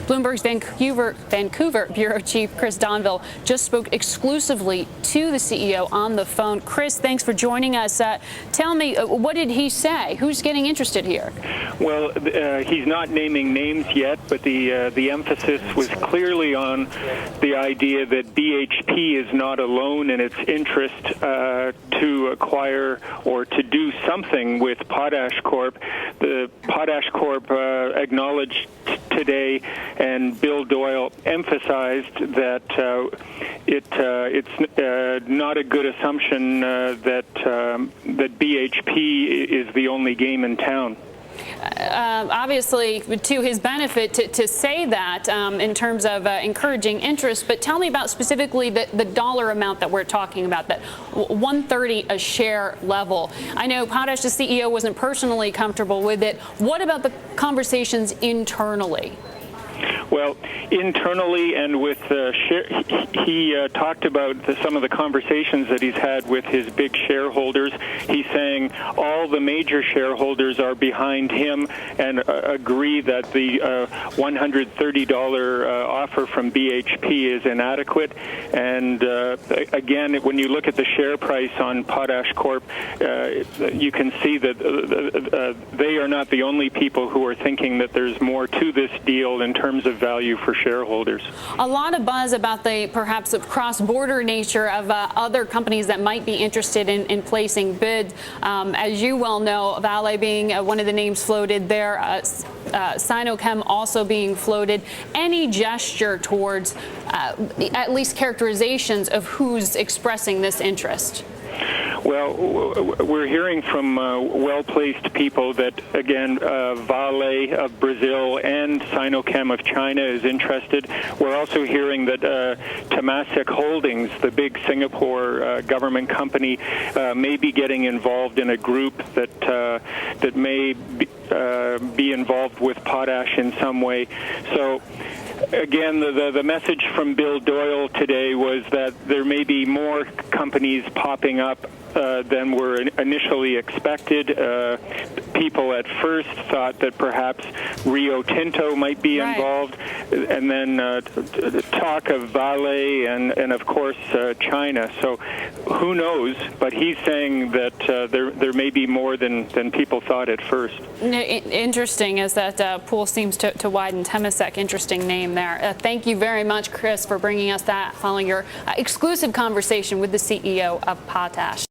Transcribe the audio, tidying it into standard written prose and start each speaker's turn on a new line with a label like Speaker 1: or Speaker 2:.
Speaker 1: Bloomberg's Vancouver Bureau Chief Chris Donville just spoke exclusively to the CEO on the phone. Chris, thanks for joining us. Tell me, what did he say? Who's getting interested here?
Speaker 2: Well, he's not naming names yet, but the emphasis was clearly on the idea that BHP is not alone in its interest to acquire or to do something with Potash Corp. The Potash Corp acknowledged today, and Bill Doyle emphasized that it's not a good assumption that BHP is the only game in town.
Speaker 1: Obviously, to his benefit to say that in terms of encouraging interest, but tell me about specifically the dollar amount that we're talking about, that $130 a share level. I know Potash's CEO wasn't personally comfortable with it. What about the conversations internally?
Speaker 2: Well, internally and with he talked about some of the conversations that he's had with his big shareholders. He's saying all the major shareholders are behind him and agree that the $130 offer from BHP is inadequate. And again, when you look at the share price on Potash Corp, you can see that they are not the only people who are thinking that there's more to this deal in terms of value for shareholders.
Speaker 1: A lot of buzz about the perhaps cross-border nature of other companies that might be interested in placing bids. As you well know, Vale being one of the names floated there, Sinochem also being floated. Any gesture towards at least characterizations of who's expressing this interest?
Speaker 2: Well, we're hearing from well-placed people that, again, Vale of Brazil and Sinochem of China is interested. We're also hearing that Temasek Holdings, the big Singapore government company, may be getting involved in a group that may be involved with potash in some way. So, again, the message from Bill Doyle today was that there may be more companies popping up than were initially expected. People at first thought that perhaps Rio Tinto might be involved, and then talk of Vale and of course China. So who knows? But he's saying that there may be more than people thought at first.
Speaker 1: Interesting as that pool seems to widen. Temasek, interesting name there. Thank you very much, Chris, for bringing us that following your exclusive conversation with the CEO of Potash.